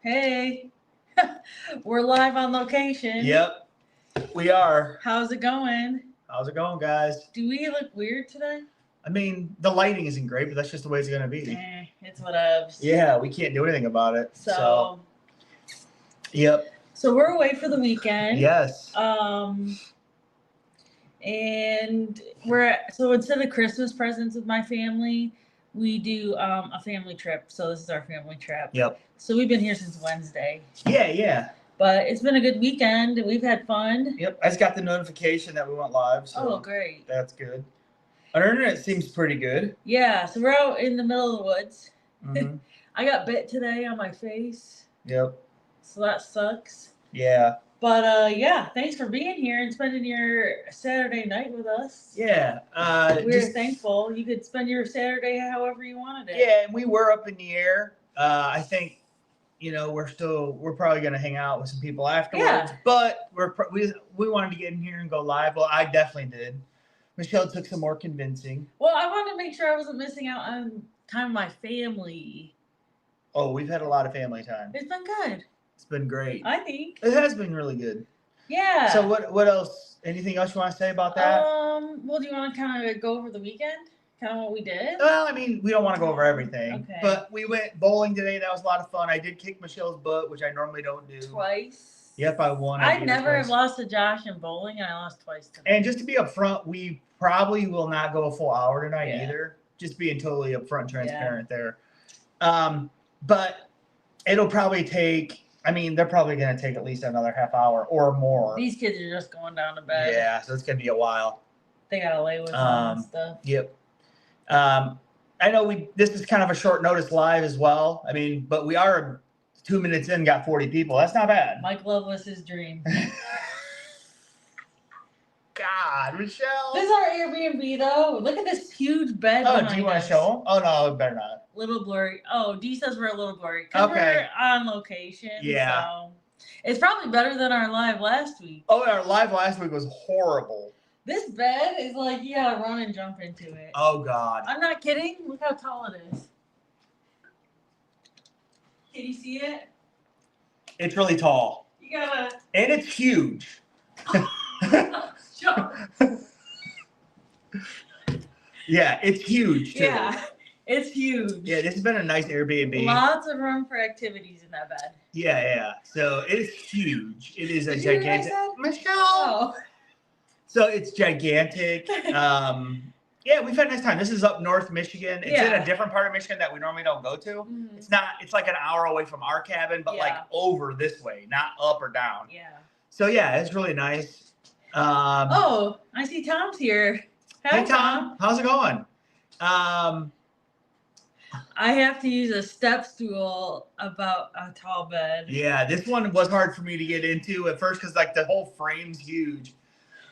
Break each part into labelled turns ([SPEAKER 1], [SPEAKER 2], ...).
[SPEAKER 1] Hey, we're live on location.
[SPEAKER 2] Yep, we are.
[SPEAKER 1] How's it going?
[SPEAKER 2] How's it going, guys?
[SPEAKER 1] Do we look weird today?
[SPEAKER 2] I mean, the lighting isn't great, but that's just the way it's going to be.
[SPEAKER 1] It's whatevs.
[SPEAKER 2] Yeah, we can't do anything about it.
[SPEAKER 1] So,
[SPEAKER 2] yep.
[SPEAKER 1] So we're away for the weekend.
[SPEAKER 2] Yes.
[SPEAKER 1] And so instead of Christmas presents with my family, we do a family trip. So this is our family trip.
[SPEAKER 2] Yep.
[SPEAKER 1] So we've been here since Wednesday.
[SPEAKER 2] Yeah.
[SPEAKER 1] But it's been a good weekend. We've had fun.
[SPEAKER 2] Yep. I just got the notification that we went live. So
[SPEAKER 1] oh, great.
[SPEAKER 2] That's good. Our internet seems pretty good.
[SPEAKER 1] Yeah. So we're out in the middle of the woods.
[SPEAKER 2] Mm-hmm.
[SPEAKER 1] I got bit today on my face.
[SPEAKER 2] Yep.
[SPEAKER 1] So that sucks.
[SPEAKER 2] Yeah.
[SPEAKER 1] But yeah, thanks for being here and spending your Saturday night with us.
[SPEAKER 2] Yeah.
[SPEAKER 1] We're thankful. You could spend your Saturday however you wanted it.
[SPEAKER 2] Yeah, and we were up in the air. I think, we're probably gonna hang out with some people afterwards.
[SPEAKER 1] Yeah.
[SPEAKER 2] But we wanted to get in here and go live. Well, I definitely did. Michelle took some more convincing.
[SPEAKER 1] Well, I wanted to make sure I wasn't missing out on time with my family.
[SPEAKER 2] Oh, we've had a lot of family time.
[SPEAKER 1] It's been good.
[SPEAKER 2] It's been great.
[SPEAKER 1] I think.
[SPEAKER 2] It has been really good.
[SPEAKER 1] Yeah.
[SPEAKER 2] So what else? Anything else you want to say about that?
[SPEAKER 1] Well, do you want to kind of go over the weekend? Kind of what we did?
[SPEAKER 2] Well, I mean, we don't want to go over everything.
[SPEAKER 1] Okay.
[SPEAKER 2] But we went bowling today. That was a lot of fun. I did kick Michelle's butt, which I normally don't do.
[SPEAKER 1] Twice.
[SPEAKER 2] Yep, I won.
[SPEAKER 1] I never have lost to Josh in bowling, and I lost twice today.
[SPEAKER 2] And just to be upfront, we probably will not go a full hour tonight either. Just being totally upfront and transparent there. But it'll probably take, they're probably going to take at least another half hour or more.
[SPEAKER 1] These kids are just going down to bed.
[SPEAKER 2] Yeah, so it's going to be a while.
[SPEAKER 1] They got to lay with them and stuff.
[SPEAKER 2] Yep. I know this is kind of a short notice live as well. But we are 2 minutes in, got 40 people. That's not bad.
[SPEAKER 1] Mike Love was his dream.
[SPEAKER 2] God, Michelle.
[SPEAKER 1] This is our Airbnb, though. Look at this huge bed.
[SPEAKER 2] Oh, do you want to show them? Oh, no, it better not.
[SPEAKER 1] Little blurry. Oh, Dee says we're a little blurry. Because we're on location.
[SPEAKER 2] Yeah.
[SPEAKER 1] So it's probably better than our live last week.
[SPEAKER 2] Oh, our live last week was horrible.
[SPEAKER 1] This bed is like you gotta run and jump into it.
[SPEAKER 2] Oh, God.
[SPEAKER 1] I'm not kidding. Look how tall it is. Can you see it?
[SPEAKER 2] It's really tall.
[SPEAKER 1] You gotta.
[SPEAKER 2] And it's huge. Yeah, it's huge too.
[SPEAKER 1] Yeah, it's huge.
[SPEAKER 2] Yeah, this has been a nice Airbnb.
[SPEAKER 1] Lots of room for activities in that bed.
[SPEAKER 2] Yeah. So it is huge. It is a gigantic. Michelle.
[SPEAKER 1] Oh.
[SPEAKER 2] So it's gigantic. Yeah, we've had a nice time. This is up North Michigan. It's in a different part of Michigan that we normally don't go to. Mm-hmm. It's like an hour away from our cabin, but like over this way, not up or down.
[SPEAKER 1] Yeah.
[SPEAKER 2] So yeah, it's really nice.
[SPEAKER 1] Oh, I see Tom's here.
[SPEAKER 2] Hey Tom, how's it going?
[SPEAKER 1] I have to use a step stool about a tall bed.
[SPEAKER 2] Yeah, this one was hard for me to get into at first because like the whole frame's huge.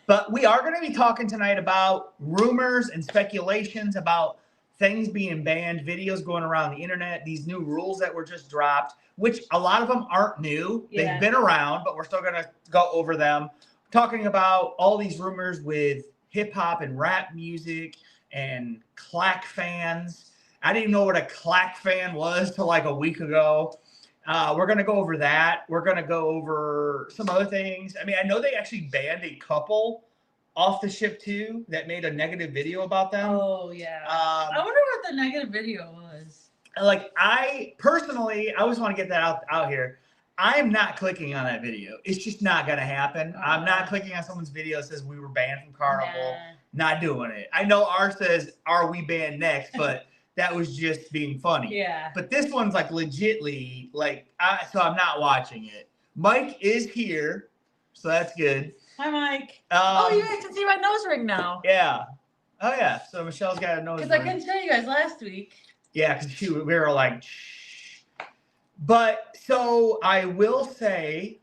[SPEAKER 2] But we are going to be talking tonight about rumors and speculations about things being banned, videos going around the internet, these new rules that were just dropped, which a lot of them aren't new. Yeah. They've been around, but we're still going to go over them. Talking about all these rumors with hip hop and rap music and clack fans. I didn't even know what a clack fan was till like a week ago. We're going to go over that. We're going to go over some other things. I know they actually banned a couple off the ship too that made a negative video about them.
[SPEAKER 1] Oh, yeah. I wonder what the negative video was.
[SPEAKER 2] Like, I always want to get that out here. I'm not clicking on that video. It's just not going to happen. I'm not clicking on someone's video that says we were banned from Carnival. Not doing it. I know ours says, are we banned next? But that was just being funny.
[SPEAKER 1] Yeah.
[SPEAKER 2] But this one's like legitly so I'm not watching it. Mike is here, so that's good.
[SPEAKER 1] Hi, Mike. You guys can see my nose ring now.
[SPEAKER 2] Yeah. Oh yeah. So Michelle's got a nose ring.
[SPEAKER 1] Because I couldn't show you guys last week.
[SPEAKER 2] Yeah, because we were like, shh. But so I will say,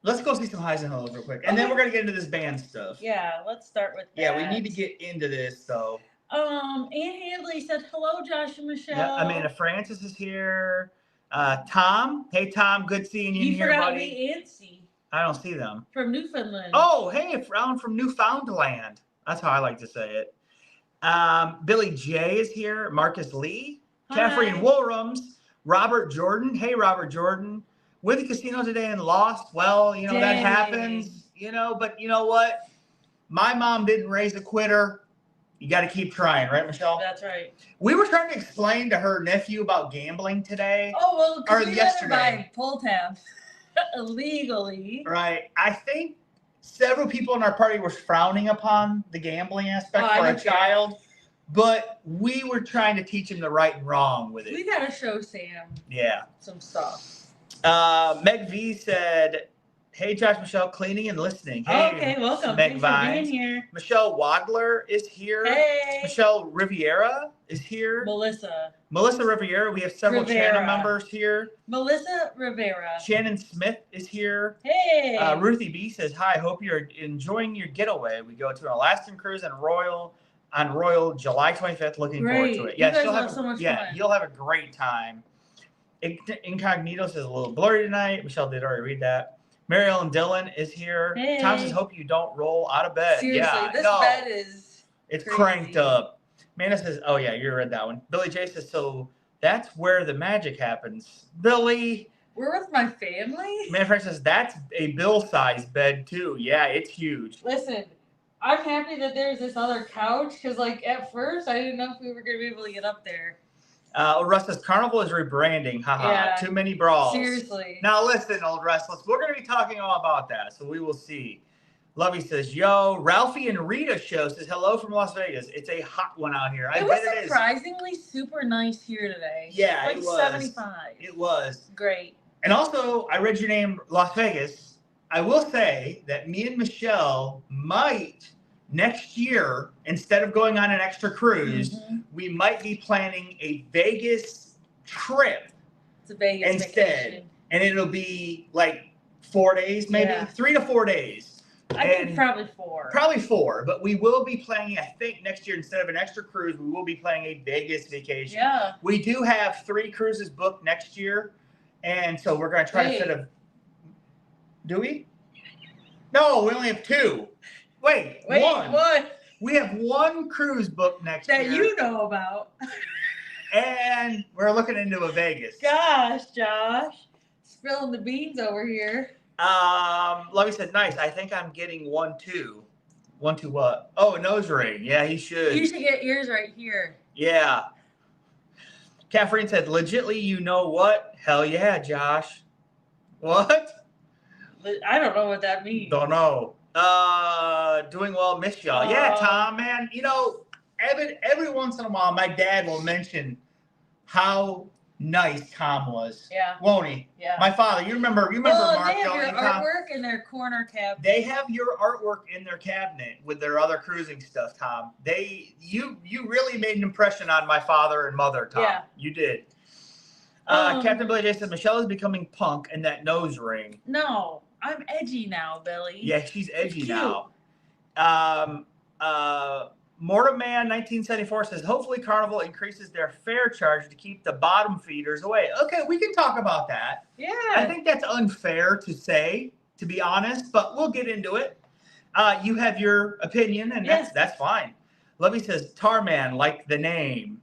[SPEAKER 2] let's go see some highs and lows real quick, and then we're gonna get into this band stuff.
[SPEAKER 1] Yeah, let's start with that.
[SPEAKER 2] Yeah, we need to get into this though.
[SPEAKER 1] Aunt Hadley said, hello, Josh and Michelle.
[SPEAKER 2] Yeah, Amanda Francis is here. Tom. Hey, Tom. Good seeing you here, buddy.
[SPEAKER 1] You forgot Nancy.
[SPEAKER 2] I don't see them.
[SPEAKER 1] From Newfoundland.
[SPEAKER 2] Oh, hey, from Newfoundland. That's how I like to say it. Billy J is here. Marcus Lee.
[SPEAKER 1] Hi.
[SPEAKER 2] Catherine Woolrums. Robert Jordan. Hey, Robert Jordan. Went to the casino today and lost. Well, that
[SPEAKER 1] Dang.
[SPEAKER 2] happens, but you know what? My mom didn't raise a quitter. You got to keep trying, right, Michelle?
[SPEAKER 1] That's right.
[SPEAKER 2] We were trying to explain to her nephew about gambling today.
[SPEAKER 1] Oh, well, because we
[SPEAKER 2] yesterday.
[SPEAKER 1] let her buy pull tabs illegally.
[SPEAKER 2] Right. I think several people in our party were frowning upon the gambling aspect for a child, but we were trying to teach him the right and wrong with it.
[SPEAKER 1] We got to show Sam some stuff.
[SPEAKER 2] Meg V said, hey, Josh, Michelle, cleaning and listening. Hey,
[SPEAKER 1] okay, welcome.
[SPEAKER 2] Meg
[SPEAKER 1] Thanks for being here.
[SPEAKER 2] Michelle Wadler is here.
[SPEAKER 1] Hey.
[SPEAKER 2] Michelle Riviera is here. Melissa Riviera. We have several channel members here.
[SPEAKER 1] Melissa Rivera.
[SPEAKER 2] Shannon Smith is here.
[SPEAKER 1] Hey.
[SPEAKER 2] Ruthie B says, hi, hope you're enjoying your getaway. We go to an Alaskan cruise on Royal July 25th. Looking forward to it.
[SPEAKER 1] Yeah,
[SPEAKER 2] you'll have a great time. Incognito says a little blurry tonight. Michelle did already read that. Mary Ellen Dillon is here.
[SPEAKER 1] Hey.
[SPEAKER 2] Tom says, hope you don't roll out of bed.
[SPEAKER 1] Seriously, this bed is
[SPEAKER 2] it's
[SPEAKER 1] crazy.
[SPEAKER 2] Cranked up. Mana says, oh yeah, you read that one. Billy J says, so that's where the magic happens. Billy.
[SPEAKER 1] We're with my family?
[SPEAKER 2] Man Frank says, that's a Bill-sized bed too. Yeah, it's huge.
[SPEAKER 1] Listen, I'm happy that there's this other couch because at first I didn't know if we were going to be able to get up there.
[SPEAKER 2] Russ says, Carnival is rebranding. Haha. Yeah. Too many brawls.
[SPEAKER 1] Seriously.
[SPEAKER 2] Now listen, old restless. We're going to be talking all about that, so we will see. Lovey says, yo. Ralphie and Rita show says, hello from Las Vegas. It's a hot one out here.
[SPEAKER 1] It was surprisingly super nice here today.
[SPEAKER 2] Yeah, it was.
[SPEAKER 1] 75.
[SPEAKER 2] It was.
[SPEAKER 1] Great.
[SPEAKER 2] And also, I read your name, Las Vegas. I will say that me and Michelle might, next year, instead of going on an extra cruise, we might be planning a Vegas trip.
[SPEAKER 1] It's a Vegas
[SPEAKER 2] instead. Vacation. And it'll be 4 days, maybe 3 to 4 days.
[SPEAKER 1] I think probably 4.
[SPEAKER 2] Probably 4, but we will be planning, I think next year, instead of an extra cruise, we will be planning a Vegas vacation.
[SPEAKER 1] Yeah.
[SPEAKER 2] We do have 3 cruises booked next year, and so we're going to try to fit a... Do we? No, we only have 2. Wait, 1.
[SPEAKER 1] What?
[SPEAKER 2] We have 1 cruise booked next year.
[SPEAKER 1] That you know about.
[SPEAKER 2] And we're looking into a Vegas.
[SPEAKER 1] Gosh, Josh. Spilling the beans over here.
[SPEAKER 2] Lovey said, nice. I think I'm getting 1 too. 1 to what? Oh, a nose ring. Yeah, he should.
[SPEAKER 1] You should get ears right here.
[SPEAKER 2] Yeah. Catherine said, legitly, you know what? Hell yeah, Josh. What?
[SPEAKER 1] I don't know what that means.
[SPEAKER 2] Don't know. Doing well, miss y'all. Yeah, Tom, man. Every once in a while, my dad will mention how nice Tom was.
[SPEAKER 1] Yeah.
[SPEAKER 2] Won't he?
[SPEAKER 1] Yeah.
[SPEAKER 2] My father. You remember Mark?
[SPEAKER 1] They have your artwork in their corner cabinet.
[SPEAKER 2] They have your artwork in their cabinet with their other cruising stuff, Tom. You really made an impression on my father and mother, Tom.
[SPEAKER 1] Yeah.
[SPEAKER 2] You did. Captain Billy J said, Michelle is becoming punk and that nose ring.
[SPEAKER 1] No. I'm edgy now, Billy.
[SPEAKER 2] Yeah, she's edgy now. Mortiman 1974 says, hopefully Carnival increases their fare charge to keep the bottom feeders away. Okay, we can talk about that.
[SPEAKER 1] Yeah.
[SPEAKER 2] I think that's unfair to say, to be honest, but we'll get into it. You have your opinion, and that's fine. Lovey says, Tarman, like the name.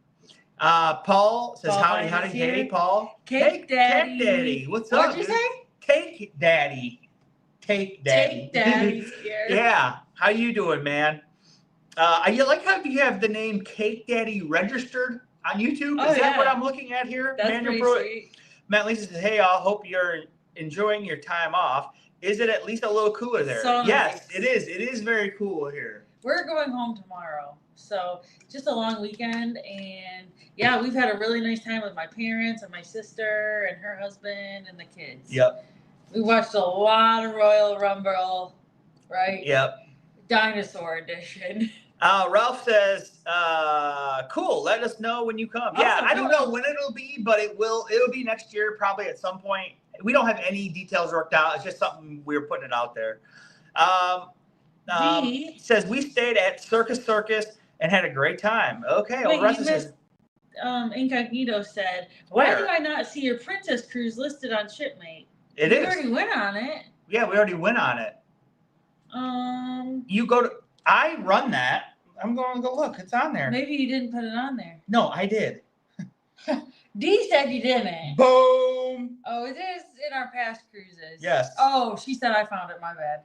[SPEAKER 2] Paul says, howdy, hey, Paul.
[SPEAKER 1] Cake Daddy.
[SPEAKER 2] Cake Daddy. What's up,
[SPEAKER 1] What'd you say?
[SPEAKER 2] Cake Daddy. Cake Daddy.
[SPEAKER 1] Cake Daddy's here.
[SPEAKER 2] Yeah. How you doing, man? You like how you have the name Cake Daddy registered on YouTube? Is that what I'm looking at here?
[SPEAKER 1] That's pretty sweet.
[SPEAKER 2] Matt Lisa says, hey, I hope you're enjoying your time off. Is it at least a little cooler there?
[SPEAKER 1] So
[SPEAKER 2] yes,
[SPEAKER 1] nice.
[SPEAKER 2] It is. It is very cool here.
[SPEAKER 1] We're going home tomorrow. So just a long weekend. And yeah, we've had a really nice time with my parents and my sister and her husband and the kids.
[SPEAKER 2] Yep.
[SPEAKER 1] We watched a lot of Royal Rumble, right?
[SPEAKER 2] Yep.
[SPEAKER 1] Dinosaur edition.
[SPEAKER 2] Ralph says, cool. Let us know when you come. Yeah, I don't know when it'll be, but it'll be next year, probably at some point. We don't have any details worked out. It's just something we're putting it out there. Says we stayed at Circus and had a great time. Okay.
[SPEAKER 1] Wait, you missed, Incognito said, why do I not see your Princess Cruise listed on Shipmate? We already went on it.
[SPEAKER 2] Yeah, we already went on it. You go to... I run that. I'm going to go look. It's on there.
[SPEAKER 1] Maybe you didn't put it on there.
[SPEAKER 2] No, I did.
[SPEAKER 1] Dee said you didn't.
[SPEAKER 2] Boom.
[SPEAKER 1] Oh, it is in our past cruises.
[SPEAKER 2] Yes.
[SPEAKER 1] Oh, she said I found it. My bad.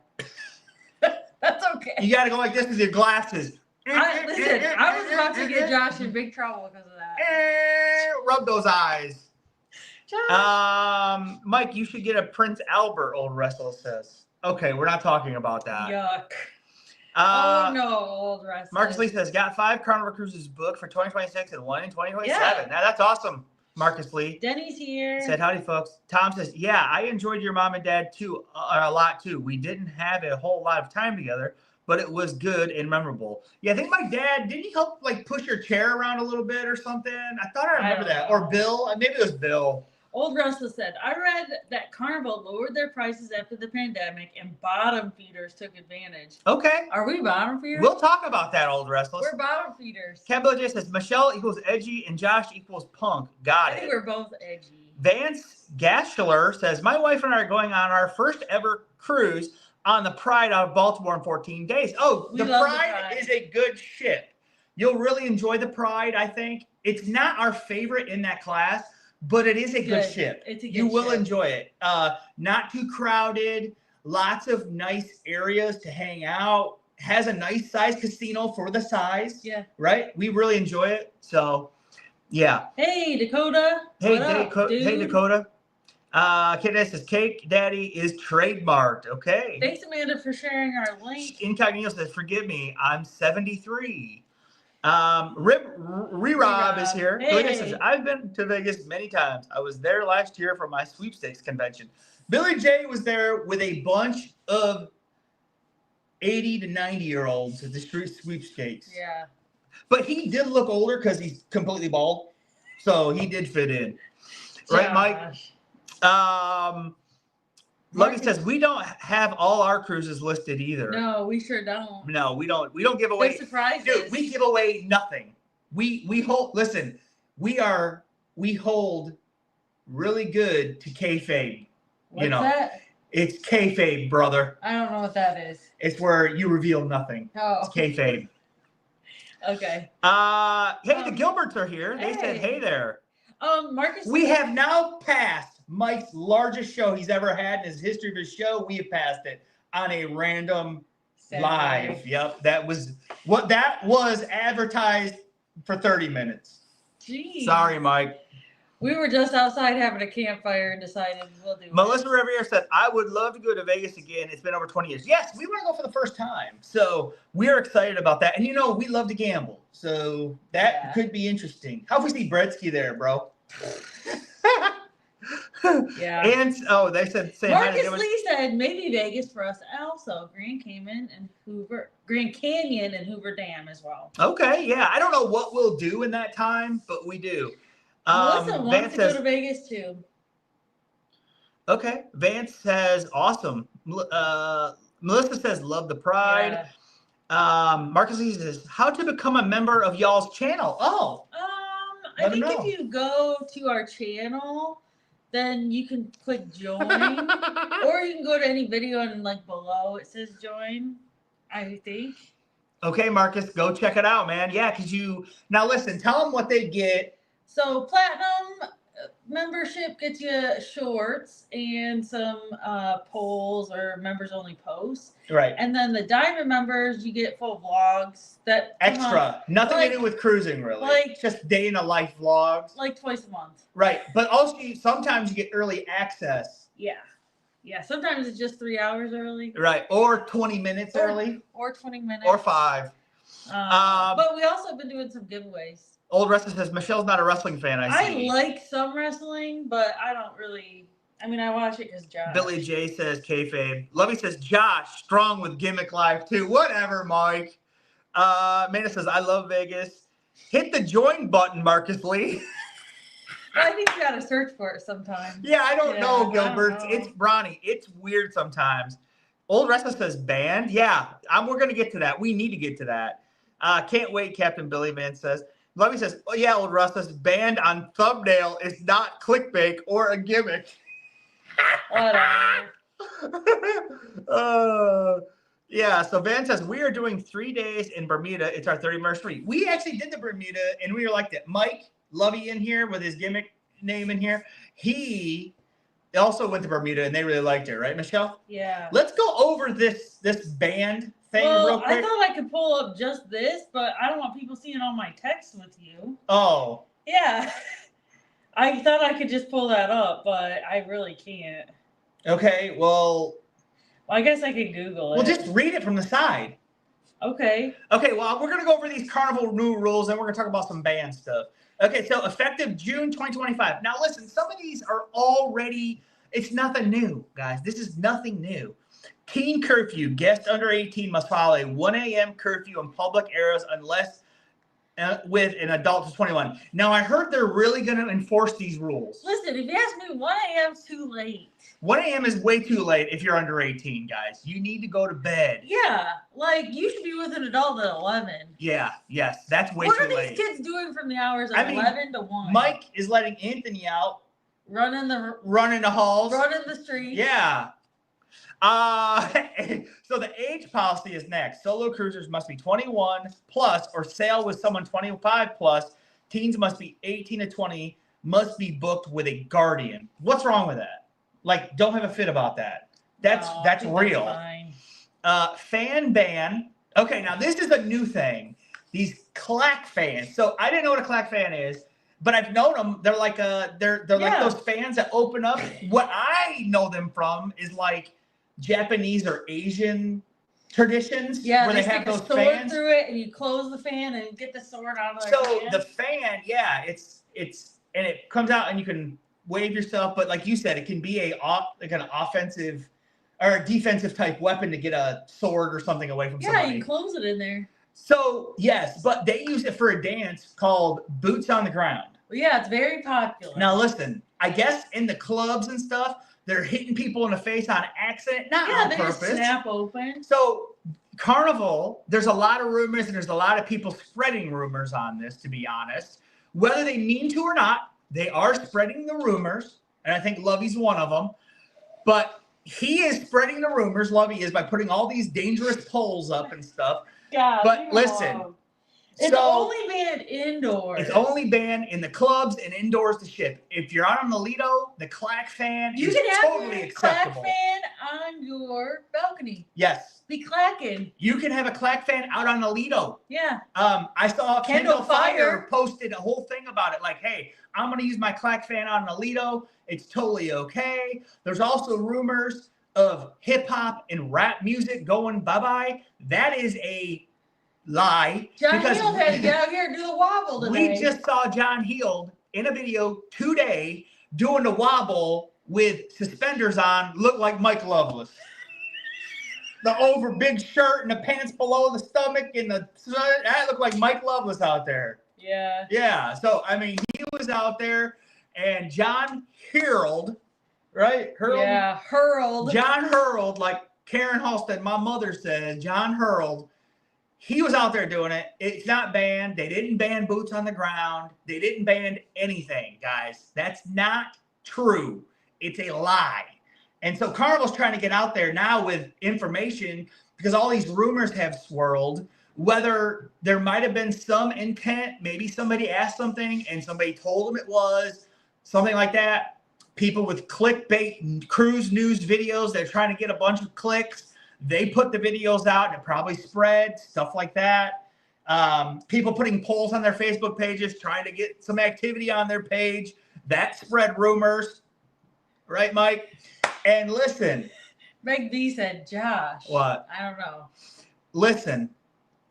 [SPEAKER 1] That's okay.
[SPEAKER 2] You got to go like this with your glasses.
[SPEAKER 1] Listen, I was about to get Josh in big trouble because of that.
[SPEAKER 2] Rub those eyes.
[SPEAKER 1] Josh.
[SPEAKER 2] Mike, you should get a Prince Albert, Old Russell says. Okay, we're not talking about that.
[SPEAKER 1] Yuck. Oh no, Old Russell.
[SPEAKER 2] Marcus Lee says, got 5 Carnival cruises booked for 2026 and 1 in 2027.
[SPEAKER 1] Yeah.
[SPEAKER 2] Now that's awesome, Marcus Lee.
[SPEAKER 1] Denny's here.
[SPEAKER 2] Said, howdy, folks. Tom says, yeah, I enjoyed your mom and dad too, a lot too. We didn't have a whole lot of time together, but it was good and memorable. Yeah, I think my dad, didn't he help like push your chair around a little bit or something? I thought I remember that.
[SPEAKER 1] Know.
[SPEAKER 2] Or Bill. Maybe it was Bill.
[SPEAKER 1] Old Russell said, I read that Carnival lowered their prices after the pandemic and bottom feeders took advantage.
[SPEAKER 2] Okay.
[SPEAKER 1] Are we bottom feeders?
[SPEAKER 2] We'll talk about that, Old Russell.
[SPEAKER 1] We're bottom feeders.
[SPEAKER 2] Campbell J says, Michelle equals edgy and Josh equals punk. Got it.
[SPEAKER 1] I think we're both edgy.
[SPEAKER 2] Vance Gaschler says, my wife and I are going on our first ever cruise on the Pride out of Baltimore in 14 days. Oh, the Pride is a good ship. You'll really enjoy the Pride, I think. It's not our favorite in that class, but it is a good ship.
[SPEAKER 1] It's a good
[SPEAKER 2] You will
[SPEAKER 1] ship.
[SPEAKER 2] enjoy it. Not too crowded. Lots of nice areas to hang out. Has a nice size casino for the size.
[SPEAKER 1] Yeah.
[SPEAKER 2] Right? We really enjoy it. So, yeah.
[SPEAKER 1] Hey, Dakota.
[SPEAKER 2] Hey,
[SPEAKER 1] Hey,
[SPEAKER 2] Dakota. Kid says, Cake Daddy is trademarked. Okay.
[SPEAKER 1] Thanks, Amanda, for sharing our link.
[SPEAKER 2] Incognito says, forgive me, I'm 73. Rob is here.
[SPEAKER 1] Hey.
[SPEAKER 2] Says, I've been to Vegas many times. I was there last year for my sweepstakes convention. Billy J was there with a bunch of 80 to 90-year-olds at the street sweepstakes.
[SPEAKER 1] Yeah.
[SPEAKER 2] But he did look older because he's completely bald. So he did fit in. Right, Mike? Lucky says, we don't have all our cruises listed either.
[SPEAKER 1] No, we sure don't.
[SPEAKER 2] No, we don't. We don't give away.
[SPEAKER 1] They're surprises.
[SPEAKER 2] Dude, we give away nothing. We hold. Listen, we hold really good to kayfabe.
[SPEAKER 1] What's that?
[SPEAKER 2] It's kayfabe, brother.
[SPEAKER 1] I don't know what that is.
[SPEAKER 2] It's where you reveal nothing.
[SPEAKER 1] Oh.
[SPEAKER 2] It's kayfabe.
[SPEAKER 1] Okay.
[SPEAKER 2] Hey, the Gilberts are here. They said, hey there.
[SPEAKER 1] Marcus.
[SPEAKER 2] We have now passed Mike's largest show he's ever had in his history of his show. We have passed it on a random live. Yep. That was advertised for 30 minutes.
[SPEAKER 1] Jeez.
[SPEAKER 2] Sorry, Mike.
[SPEAKER 1] We were just outside having a campfire and decided we'll do it.
[SPEAKER 2] Melissa Riviere said, I would love to go to Vegas again. It's been over 20 years. Yes, we want to go for the first time. So we are excited about that. And we love to gamble. So that could be interesting. How if we see Bredsky there, bro?
[SPEAKER 1] Yeah.
[SPEAKER 2] And they said say
[SPEAKER 1] Marcus
[SPEAKER 2] hi to
[SPEAKER 1] Lee said maybe Vegas for us also. Grand Canyon and Hoover Dam as well.
[SPEAKER 2] Okay, yeah. I don't know what we'll do in that time, but we do.
[SPEAKER 1] Melissa wants to go to Vegas too.
[SPEAKER 2] Okay. Vance says awesome. Melissa says love the Pride. Yeah. Marcus Lee says how to become a member of y'all's channel. Oh.
[SPEAKER 1] I think if you go to our channel, then you can click join, or you can go to any video and below it says join. I think. Okay,
[SPEAKER 2] Marcus, go check it out, man. Yeah, because now listen. Tell them what they get.
[SPEAKER 1] So platinum membership gets you shorts and some polls or members only posts.
[SPEAKER 2] Right.
[SPEAKER 1] And then the diamond members, you get full vlogs that
[SPEAKER 2] extra. Nothing to do with cruising, really. Just day in a life vlogs.
[SPEAKER 1] Twice a month.
[SPEAKER 2] Right. But also sometimes you get early access.
[SPEAKER 1] Yeah. Yeah. Sometimes it's just 3 hours early.
[SPEAKER 2] Right. Or 20 minutes early.
[SPEAKER 1] Or 20 minutes.
[SPEAKER 2] Or 5.
[SPEAKER 1] But we also have been doing some giveaways.
[SPEAKER 2] Old Wrestler says, Michelle's not a wrestling fan, I see.
[SPEAKER 1] I like some wrestling, but I don't really... I watch it because Josh.
[SPEAKER 2] Billy J says, kayfabe. Lovey says, Josh, strong with gimmick life, too. Whatever, Mike. Amanda says, I love Vegas. Hit the join button, Marcus Lee.
[SPEAKER 1] I think you got to search for it sometime.
[SPEAKER 2] Yeah, I don't know, Gilbert. It's Bronny. It's weird sometimes. Old Wrestler says, banned. Yeah, we're going to get to that. We need to get to that. Can't wait, Captain Billy Van says. Lovey says, oh, yeah, Old Wrestler says, banned on thumbnail is not clickbait or a gimmick.
[SPEAKER 1] Whatever.
[SPEAKER 2] Yeah, so Van says, we are doing 3 days in Bermuda. It's our 30th anniversary. We actually did the Bermuda, and we were like that. Mike Lovey in here with his gimmick name in here. He also went to Bermuda, and they really liked it, right, Michelle?
[SPEAKER 1] Yeah.
[SPEAKER 2] Let's go over this band thing real quick.
[SPEAKER 1] I thought I could pull up just this, but I don't want people seeing all my texts with you.
[SPEAKER 2] Oh.
[SPEAKER 1] Yeah. I thought I could just pull that up, but I really can't.
[SPEAKER 2] Okay, well,
[SPEAKER 1] I guess I could Google it.
[SPEAKER 2] Well, just read it from the side.
[SPEAKER 1] Okay.
[SPEAKER 2] Okay, well, we're going to go over these Carnival new rules, and we're going to talk about some band stuff. Okay, so effective June 2025. Now, listen, some of these are already, it's nothing new, guys. This is nothing new. Teen curfew. Guests under 18 must follow a 1 a.m. curfew in public areas unless with an adult to 21. Now, I heard they're really going to enforce these rules.
[SPEAKER 1] Listen, if you ask me, 1 a.m. is too late.
[SPEAKER 2] 1 a.m. is way too late if you're under 18, guys. You need to go to bed.
[SPEAKER 1] Yeah, like you should be with an adult at 11.
[SPEAKER 2] Yeah, yes, that's way too late.
[SPEAKER 1] What are these kids doing from the hours of 11 to 1?
[SPEAKER 2] Mike is letting Anthony out.
[SPEAKER 1] Running the
[SPEAKER 2] halls.
[SPEAKER 1] Running the streets.
[SPEAKER 2] Yeah. So the age policy is next. Solo cruisers must be 21 plus or sail with someone 25 plus. Teens must be 18 to 20, must be booked with a guardian. What's wrong with that? Like, don't have a fit about that. That's real. That's fan ban. Okay, now this is a new thing. These clack fans. So I didn't know what a clack fan is, but I've known them. They're like they're like those fans that open up. What I know them from is like Japanese or Asian traditions where they have those fans
[SPEAKER 1] through it, and you close the fan and get the sword out of it.
[SPEAKER 2] So the fan, yeah, it's and it comes out and you can wave yourself, but like you said, it can be like an offensive or a defensive type weapon to get a sword or something away from somebody.
[SPEAKER 1] Yeah, you close it in there.
[SPEAKER 2] So yes, but they use it for a dance called Boots on the Ground.
[SPEAKER 1] Well, yeah, it's very popular.
[SPEAKER 2] Now listen, I guess in the clubs and stuff, they're hitting people in the face on accident, not on purpose.
[SPEAKER 1] Just snap open.
[SPEAKER 2] So Carnival, there's a lot of rumors and there's a lot of people spreading rumors on this, to be honest. Whether they mean to or not, they are spreading the rumors, and I think Lovey's one of them. But he is spreading the rumors, Lovey is, by putting all these dangerous polls up and stuff.
[SPEAKER 1] God,
[SPEAKER 2] but listen.
[SPEAKER 1] It's only banned indoors.
[SPEAKER 2] It's only banned in the clubs and indoors to ship. If you're out on the Lido, the clack fan is totally acceptable.
[SPEAKER 1] Clack fan on your balcony.
[SPEAKER 2] Yes.
[SPEAKER 1] Be clacking.
[SPEAKER 2] You can have a clack fan out on the Lido.
[SPEAKER 1] Yeah.
[SPEAKER 2] I saw Kendall Fire posted a whole thing about it. Like, hey, I'm going to use my clack fan on the Lido. It's totally okay. There's also rumors of hip hop and rap music going bye-bye. That is a lie.
[SPEAKER 1] John Heald had to get out here and do the wobble today.
[SPEAKER 2] We just saw John Heald in a video today doing the wobble with suspenders on, looked like Mike Loveless. The over big shirt and the pants below the stomach and that looked like Mike Loveless out there.
[SPEAKER 1] Yeah.
[SPEAKER 2] Yeah. So I mean, he was out there, and John Heald, right?
[SPEAKER 1] Yeah, Hurled.
[SPEAKER 2] John Hurled, like Karen Halstead, my mother says, John Hurled. He was out there doing it. It's not banned. They didn't ban Boots on the Ground. They didn't ban anything, guys. That's not true. It's a lie. And so Carnival's trying to get out there now with information because all these rumors have swirled, whether there might have been some intent, maybe somebody asked something and somebody told them it was, something like that. People with clickbait cruise news videos, they're trying to get a bunch of clicks. They put the videos out and it probably spread, stuff like that. People putting polls on their Facebook pages, trying to get some activity on their page. That spread rumors. Right, Mike? And listen.
[SPEAKER 1] Meg D said, Josh.
[SPEAKER 2] What?
[SPEAKER 1] I don't know.
[SPEAKER 2] Listen,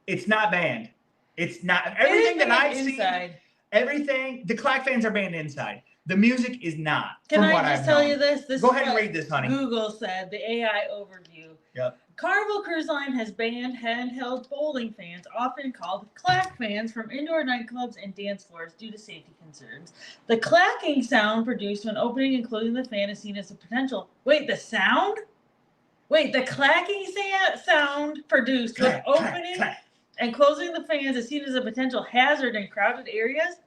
[SPEAKER 2] it's not banned. It's not. Everything that I've seen, everything, the clack fans are banned inside. The music is not.
[SPEAKER 1] Can I just tell you this?
[SPEAKER 2] Go ahead and read this, honey.
[SPEAKER 1] Google said, the AI overview.
[SPEAKER 2] Yep.
[SPEAKER 1] Carnival Cruise Line has banned handheld bowling fans, often called clack fans, from indoor nightclubs and dance floors due to safety concerns. The clacking sound produced when opening and closing the fan is seen as a potential. Wait, the sound? Wait, the clacking sound produced when opening and closing the fans is seen as a potential hazard in crowded areas?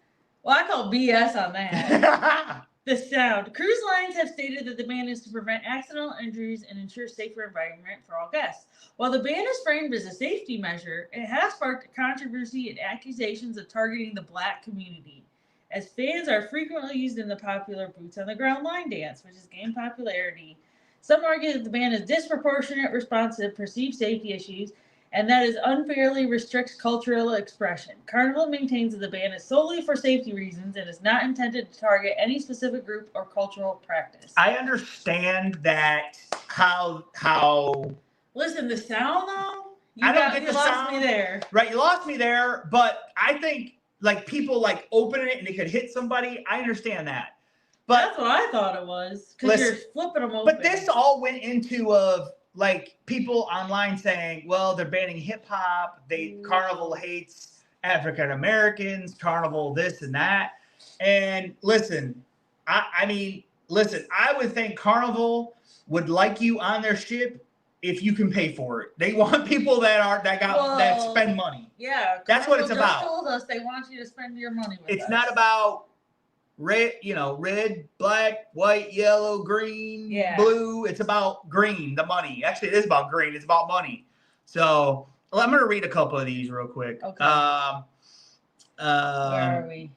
[SPEAKER 1] Well, I call BS on that. The sound. Cruise lines have stated that the ban is to prevent accidental injuries and ensure safer environment for all guests. While the ban is framed as a safety measure, it has sparked controversy and accusations of targeting the Black community. as fans are frequently used in the popular boots on the ground line dance, which has gained popularity. Some argue that the ban is disproportionate response to perceived safety issues and that it unfairly restricts cultural expression. Carnival maintains that the ban is solely for safety reasons and is not intended to target any specific group or cultural practice.
[SPEAKER 2] I understand that how.
[SPEAKER 1] Listen, the sound though.
[SPEAKER 2] I don't get the sound.
[SPEAKER 1] You lost me there.
[SPEAKER 2] Right, you lost me there. But I think like people like opening it and it could hit somebody. I understand that. But
[SPEAKER 1] that's what I thought it was because you're flipping them open.
[SPEAKER 2] But this all went into like people online saying, well, they're banning hip hop. Carnival hates African Americans. Carnival this and that. And listen, I mean, I would think Carnival would like you on their ship if you can pay for it. They want people that spend money.
[SPEAKER 1] Yeah,
[SPEAKER 2] that's what it's about.
[SPEAKER 1] Just told us they want you to spend your money with
[SPEAKER 2] It's not about red, red, black, white, yellow, green, blue. It's about green, the money. Actually, it is about green. It's about money. So I'm going to read a couple of these real quick.
[SPEAKER 1] Okay. Where are we?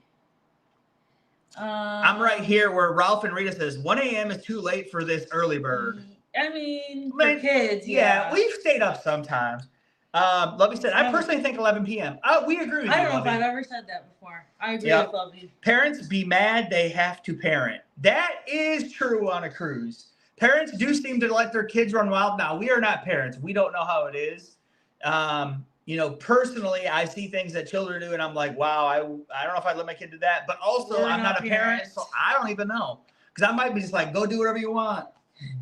[SPEAKER 2] I'm right here where Ralph and Rita says 1 a.m. is too late for this early bird.
[SPEAKER 1] I mean, for kids,
[SPEAKER 2] yeah. We've stayed up sometimes. Lovey said, I personally think 11 p.m. We agree with you.
[SPEAKER 1] I don't know if I've ever said that before. I agree with Lovey.
[SPEAKER 2] Parents be mad they have to parent. That is true on a cruise. Parents do seem to let their kids run wild. Now, we are not parents. We don't know how it is. Personally, I see things that children do, and I'm like, wow, I don't know if I'd let my kid do that. But also, I'm not a parent, so I don't even know. Because I might be just like, go do whatever you want.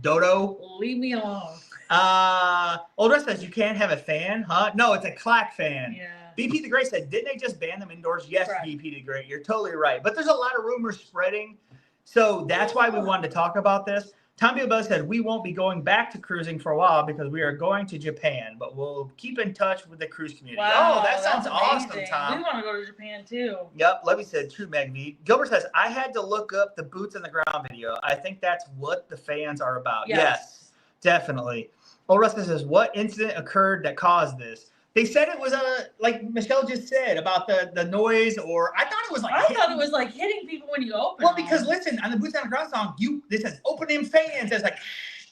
[SPEAKER 2] Dodo.
[SPEAKER 1] Leave me alone.
[SPEAKER 2] Oldra says you can't have a fan, huh? No, it's a clack fan.
[SPEAKER 1] Yeah.
[SPEAKER 2] BP the Great said, didn't they just ban them indoors? Yes, right. BP the Great, you're totally right. But there's a lot of rumors spreading. So that's why we wanted to talk about this. Tom Biobel said, we won't be going back to cruising for a while because we are going to Japan, but we'll keep in touch with the cruise community.
[SPEAKER 1] Wow,
[SPEAKER 2] oh, that sounds awesome, Tom.
[SPEAKER 1] We want to go to Japan too.
[SPEAKER 2] Yep, Levy said, true, Magvi. Gilbert says, I had to look up the boots on the ground video. I think that's what the fans are about. Yes definitely. Old Rustin says, what incident occurred that caused this? They said it was like Michelle just said about the noise, or I thought it was like
[SPEAKER 1] hitting people when you open.
[SPEAKER 2] Well, because listen, on the Boots on the Ground song, this says open them fans. It's like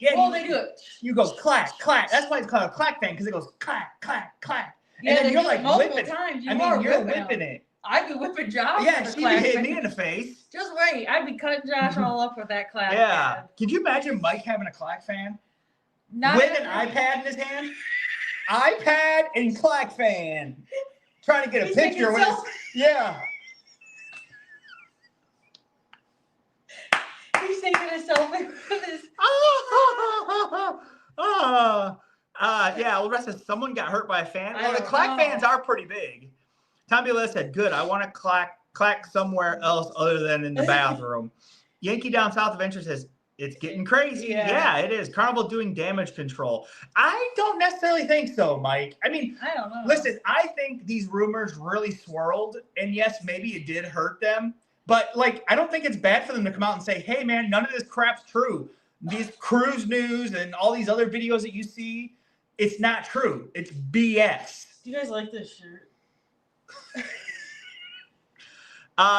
[SPEAKER 1] they do it.
[SPEAKER 2] You go clack, clack. That's why it's called a clack fan, because it goes clack, clack, clack.
[SPEAKER 1] Yeah,
[SPEAKER 2] and then you're like
[SPEAKER 1] whipping times.
[SPEAKER 2] You're whipping it.
[SPEAKER 1] I'd be whipping Josh.
[SPEAKER 2] Yeah, she'd be hitting me in the face.
[SPEAKER 1] Just wait. I'd be cutting Josh all up with that clack
[SPEAKER 2] fan. Could you imagine Mike having a clack fan? With an iPad in his hand? iPad and clack fan. Trying to get a picture with yeah.
[SPEAKER 1] He's taking a selfie with his
[SPEAKER 2] yeah, well, the rest of someone got hurt by a fan. Well, the clack fans are pretty big. Tom Bula said, good, I want to clack somewhere else other than in the bathroom. Yankee Down South Adventure says, it's getting crazy. Yeah, it is. Carnival doing damage control. I don't necessarily think so, Mike. I mean,
[SPEAKER 1] I don't know.
[SPEAKER 2] Listen, I think these rumors really swirled, and yes, maybe it did hurt them. But I don't think it's bad for them to come out and say, hey, man, none of this crap's true. These cruise news and all these other videos that you see, it's not true. It's BS.
[SPEAKER 1] Do you guys like this shirt?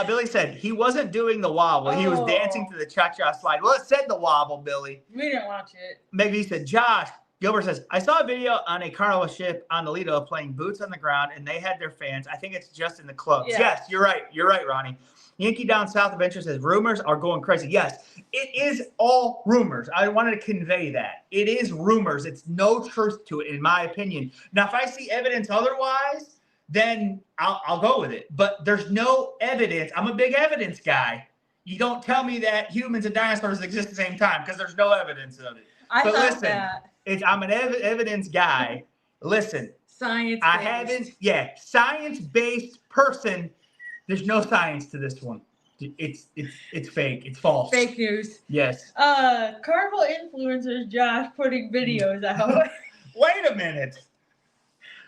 [SPEAKER 2] Billy said he wasn't doing the wobble. He was dancing to the cha-cha slide. Well, it said the wobble, Billy.
[SPEAKER 1] We didn't watch it.
[SPEAKER 2] Maybe he said, Josh. Gilbert says, I saw a video on a Carnival ship on the Lido playing boots on the ground, and they had their fans. I think it's just in the clubs. Yeah. Yes, you're right. You're right, Ronnie. Yankee Down South Adventure says, rumors are going crazy. Yes, it is all rumors. I wanted to convey that. It is rumors. It's no truth to it, in my opinion. Now, if I see evidence otherwise, then I'll go with it. But there's no evidence. I'm a big evidence guy. You don't tell me that humans and dinosaurs exist at the same time because there's no evidence of it. But listen, I'm an evidence guy. Listen.
[SPEAKER 1] Science-based.
[SPEAKER 2] Science-based person. There's no science to this one. It's fake. It's false.
[SPEAKER 1] Fake news.
[SPEAKER 2] Yes.
[SPEAKER 1] Carnival influencers Josh putting videos out.
[SPEAKER 2] Wait a minute.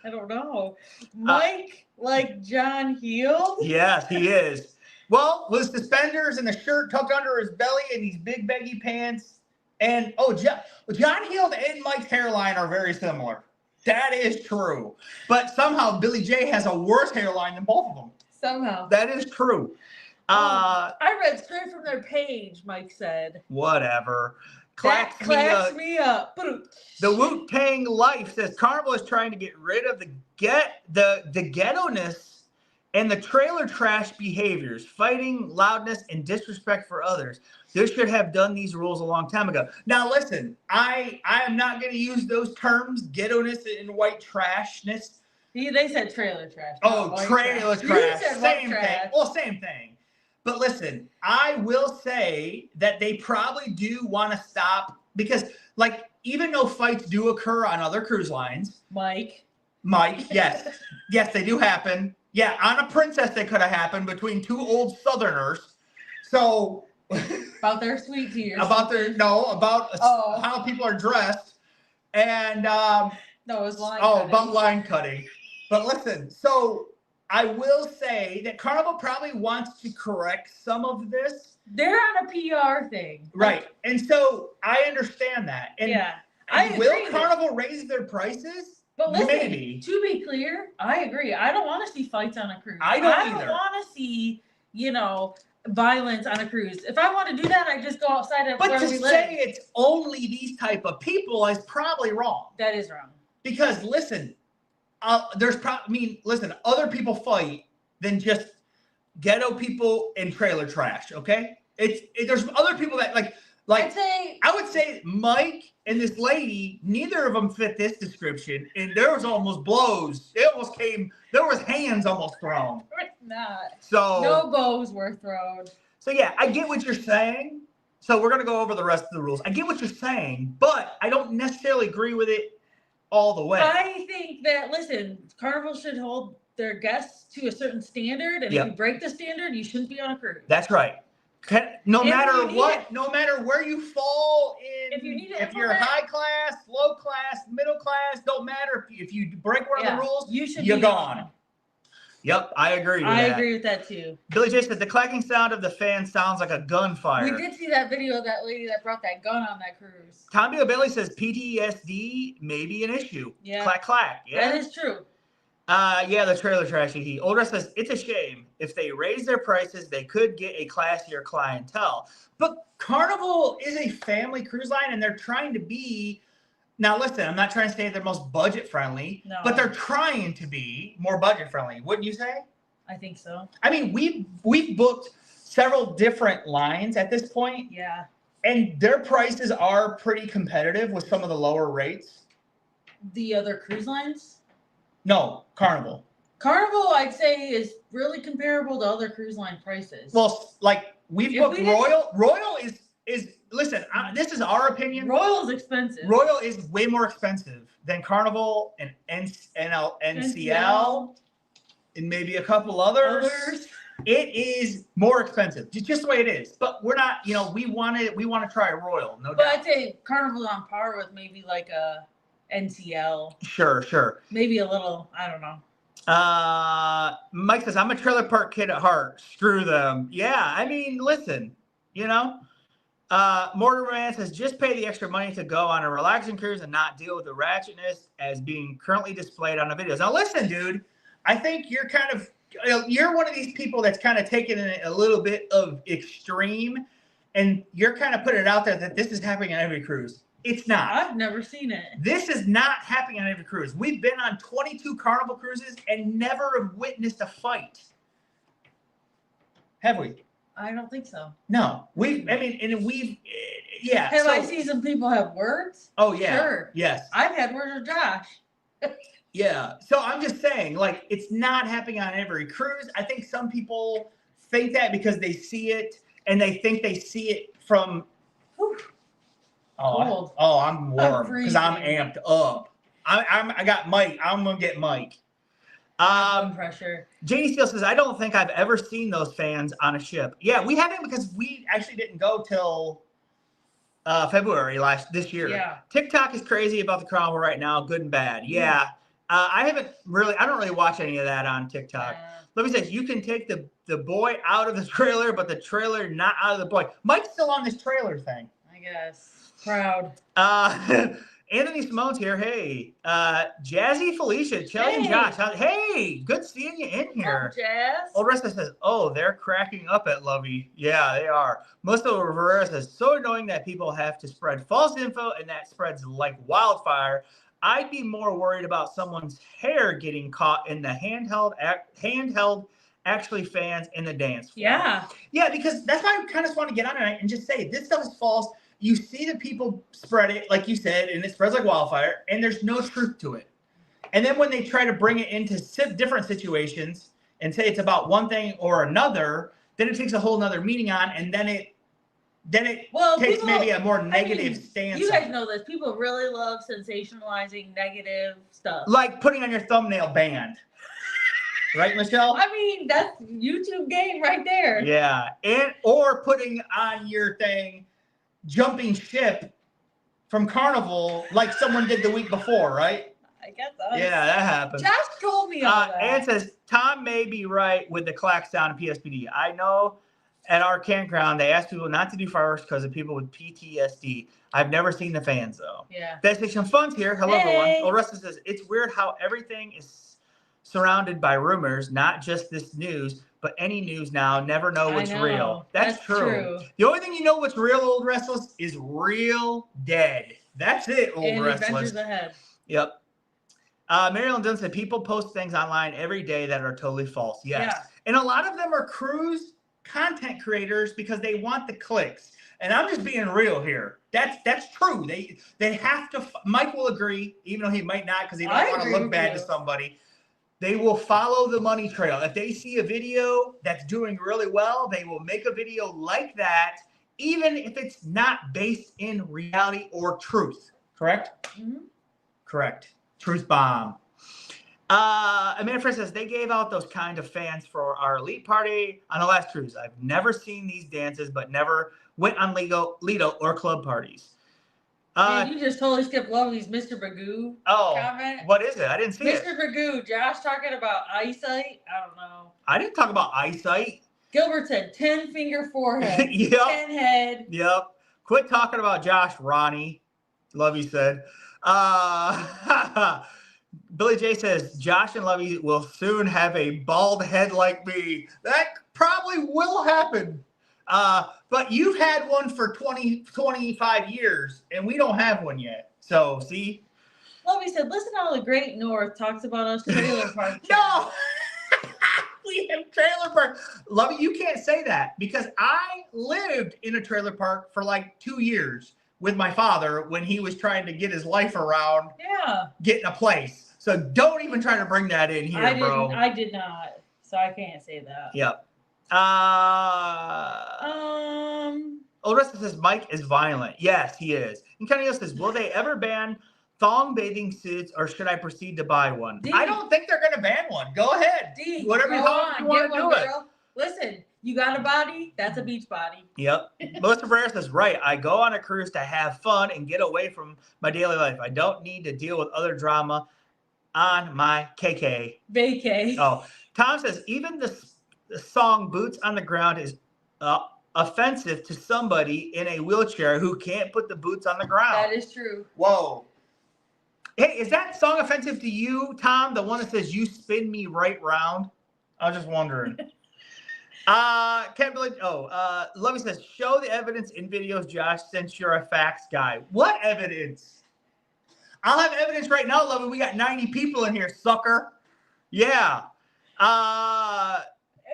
[SPEAKER 1] I don't know. Mike, like John Heald?
[SPEAKER 2] Yes, he is. Well, with suspenders and the shirt tucked under his belly and these big baggy pants. And, John Heald and Mike's hairline are very similar. That is true. But somehow Billy J has a worse hairline than both of them.
[SPEAKER 1] Somehow.
[SPEAKER 2] That is true.
[SPEAKER 1] I read straight from their page, Mike said.
[SPEAKER 2] Whatever.
[SPEAKER 1] That claps me up.
[SPEAKER 2] The Wu-Tang Life says Carnival is trying to get rid of the ghetto-ness and the trailer trash behaviors, fighting, loudness, and disrespect for others. They should have done these rules a long time ago. Now, listen, I am not going to use those terms, ghetto-ness and white trashness.
[SPEAKER 1] They said trailer trash.
[SPEAKER 2] Oh, trailer trash. Same thing. Well, same thing. But listen, I will say that they probably do want to stop because, like, even though fights do occur on other cruise lines.
[SPEAKER 1] Mike,
[SPEAKER 2] yes. Yes, they do happen. Yeah, on a Princess, they could have happened between two old Southerners. So
[SPEAKER 1] about their sweet tea.
[SPEAKER 2] About how people are dressed, and
[SPEAKER 1] no, it was line.
[SPEAKER 2] Oh, about line cutting. But listen, so I will say that Carnival probably wants to correct some of this.
[SPEAKER 1] They're on a PR thing,
[SPEAKER 2] right? And so I understand that. And
[SPEAKER 1] yeah,
[SPEAKER 2] will Carnival raise their prices?
[SPEAKER 1] But listen,
[SPEAKER 2] maybe.
[SPEAKER 1] To be clear, I agree. I don't want to see fights on a cruise.
[SPEAKER 2] I don't
[SPEAKER 1] want to see, violence on a cruise. If I want to do that, I just go outside and where we live.
[SPEAKER 2] But to say it's only these type of people is probably wrong.
[SPEAKER 1] That is wrong.
[SPEAKER 2] Because listen, other people fight than just ghetto people and trailer trash. Okay, there's other people that like I would say Mike and this lady, neither of them fit this description, and there was almost blows. There was hands almost thrown.
[SPEAKER 1] Not.
[SPEAKER 2] So
[SPEAKER 1] no bows were thrown.
[SPEAKER 2] So yeah, I get what you're saying. So we're gonna go over the rest of the rules. I get what you're saying, but I don't necessarily agree with it all the way.
[SPEAKER 1] I think that Carnival should hold their guests to a certain standard, and if you break the standard, you shouldn't be on a cruise.
[SPEAKER 2] That's right. No matter where you fall in, if you're high class, low class, middle class, don't matter. If you break one of the rules, you're gone. Yep, I agree with that.
[SPEAKER 1] I agree with that too.
[SPEAKER 2] Billy J said the clacking sound of the fan sounds like a gunfire.
[SPEAKER 1] We did see that video of that lady that brought that gun on that cruise.
[SPEAKER 2] Tommy O'Billy says PTSD may be an issue.
[SPEAKER 1] Yeah.
[SPEAKER 2] Clack, clack. Yeah.
[SPEAKER 1] That is true.
[SPEAKER 2] Yeah, the trailer trashy. Oldra says it's a shame. If they raise their prices, they could get a classier clientele. But Carnival is a family cruise line, and they're trying to be. Now, listen, I'm not trying to say they're most budget friendly, but they're trying to be more budget friendly. Wouldn't you say?
[SPEAKER 1] I think so.
[SPEAKER 2] I mean, we've booked several different lines at this point.
[SPEAKER 1] Yeah.
[SPEAKER 2] And their prices are pretty competitive with some of the lower rates.
[SPEAKER 1] The other cruise lines?
[SPEAKER 2] No, Carnival.
[SPEAKER 1] Carnival, I'd say, is really comparable to other cruise line prices.
[SPEAKER 2] Well, like we've booked Royal. Royal is listen. This is our opinion.
[SPEAKER 1] Royal is expensive.
[SPEAKER 2] Royal is way more expensive than Carnival and NCL and maybe a couple others. It is more expensive, just the way it is. But we're not. We want to try a Royal, no doubt.
[SPEAKER 1] But I'd say Carnival's on par with maybe like a NCL.
[SPEAKER 2] Sure.
[SPEAKER 1] Maybe a little. I don't know.
[SPEAKER 2] Mike says I'm a trailer park kid at heart. Screw them. Yeah, I mean, listen. Mortar Man says just pay the extra money to go on a relaxing cruise and not deal with the ratchetness as being currently displayed on the videos. Now listen, dude, I think you're one of these people that's kind of taking it a little bit of extreme, and you're kind of putting it out there that this is happening on every cruise. It's not.
[SPEAKER 1] I've never seen it.
[SPEAKER 2] This is not happening on every cruise. We've been on 22 Carnival cruises and never have witnessed a fight. Have we?
[SPEAKER 1] I don't think so.
[SPEAKER 2] No. Yeah.
[SPEAKER 1] Have I seen some people have words?
[SPEAKER 2] Oh, yeah.
[SPEAKER 1] Sure.
[SPEAKER 2] Yes.
[SPEAKER 1] I've had words with Josh.
[SPEAKER 2] Yeah. So I'm just saying, like, it's not happening on every cruise. I think some people think that because they see it and they think they see it from.
[SPEAKER 1] Whew.
[SPEAKER 2] Oh, I'm warm because I'm amped up. I got Mike. I'm gonna get Mike.
[SPEAKER 1] Pressure.
[SPEAKER 2] Janie Steele says, I don't think I've ever seen those fans on a ship. Yeah, we haven't because we actually didn't go till February this year.
[SPEAKER 1] Yeah.
[SPEAKER 2] TikTok is crazy about the Carnival right now, good and bad. Yeah. I don't really watch any of that on TikTok. Let me say, you can take the boy out of the trailer, but the trailer not out of the boy. Mike's still on this trailer thing.
[SPEAKER 1] I guess. Proud.
[SPEAKER 2] Anthony Simone's here. Hey, Jazzy Felicia, Shelly and Josh. Hey, good seeing you in here.
[SPEAKER 1] What's up, Jazz?
[SPEAKER 2] Old Resta says, oh, they're cracking up at Lovey. Yeah, they are. Musto Rivera says, so annoying that people have to spread false info and that spreads like wildfire. I'd be more worried about someone's hair getting caught in the handheld actually fans in the dance floor.
[SPEAKER 1] Yeah.
[SPEAKER 2] Yeah, because that's why I kind of just want to get on tonight and just say this stuff is false. You see the people spread it, like you said, and it spreads like wildfire, and there's no truth to it. And then when they try to bring it into different situations and say it's about one thing or another, then it takes a whole nother meaning on, and then it takes maybe a more negative stance.
[SPEAKER 1] You guys know this. People really love sensationalizing negative stuff.
[SPEAKER 2] Like putting on your thumbnail band. Right, Michelle?
[SPEAKER 1] I mean, that's YouTube game right there.
[SPEAKER 2] Yeah. Or putting on your thing, jumping ship from Carnival like someone did the week before, right?
[SPEAKER 1] I guess
[SPEAKER 2] yeah, that happens.
[SPEAKER 1] Josh told me all that.
[SPEAKER 2] Ann says, Tom may be right with the clacks down in PSPD. I know at our campground, they ask people not to do fireworks because of people with PTSD. I've never seen the fans, though.
[SPEAKER 1] Yeah.
[SPEAKER 2] Destination Fun's here. Hello, everyone. Oresta says, it's weird how everything is surrounded by rumors, not just this news, but any news now, never know what's real. That's true. The only thing you know what's real, Old Restless, is Real Dead. That's it, Old Restless.
[SPEAKER 1] Adventures Ahead.
[SPEAKER 2] Yep. Marilyn Dunn said, people post things online every day that are totally false. Yes. Yeah. And a lot of them are cruise content creators because they want the clicks. And I'm just being real here. That's true. They have to. Mike will agree, even though he might not, because he don't want to look bad to somebody. They will follow the money trail. If they see a video that's doing really well, they will make a video like that, even if it's not based in reality or truth. Correct? Mm-hmm. Correct. Truth bomb. Amanda Fred says, they gave out those kind of fans for our elite party on the last cruise. I've never seen these dances, but never went on Lido or club parties.
[SPEAKER 1] Man, you just totally skipped Lovely's Mr. Bagoo comment.
[SPEAKER 2] What is it? I didn't see it.
[SPEAKER 1] Mr. Bagoo, Josh talking about eyesight. I don't know.
[SPEAKER 2] I didn't talk about eyesight.
[SPEAKER 1] Gilbert said 10-finger forehead.
[SPEAKER 2] Yep.
[SPEAKER 1] 10 head.
[SPEAKER 2] Yep. Quit talking about Josh, Ronnie. Lovey said. Billy J says, Josh and Lovey will soon have a bald head like me. That probably will happen. But you've had one for 25 years, and we don't have one yet. So, see?
[SPEAKER 1] Lovey said, listen to how the Great North talks about us trailer park.
[SPEAKER 2] No! We have trailer park. Lovey, you can't say that because I lived in a trailer park for like 2 years with my father when he was trying to get his life around getting a place. So don't even try to bring that in here, bro.
[SPEAKER 1] I did not. So I can't say that.
[SPEAKER 2] Yep. Odessa says Mike is violent. Yes, he is. And Kenny says, will they ever ban thong bathing suits or should I proceed to buy one? D. I don't think they're going to ban one. Go ahead.
[SPEAKER 1] D.
[SPEAKER 2] Whatever you want to do it.
[SPEAKER 1] Listen, you got a body, that's a beach body.
[SPEAKER 2] Yep. Melissa Ferrer says, right, I go on a cruise to have fun and get away from my daily life. I don't need to deal with other drama on my KK.
[SPEAKER 1] Vacay.
[SPEAKER 2] Oh, Tom says, even the song Boots on the Ground is offensive to somebody in a wheelchair who can't put the boots on the ground.
[SPEAKER 1] That is true.
[SPEAKER 2] Whoa. Hey, is that song offensive to you, Tom? The one that says, you spin me right round? I was just wondering. Lovey says, show the evidence in videos, Josh, since you're a facts guy. What evidence? I'll have evidence right now, Lovey. We got 90 people in here, sucker. Yeah.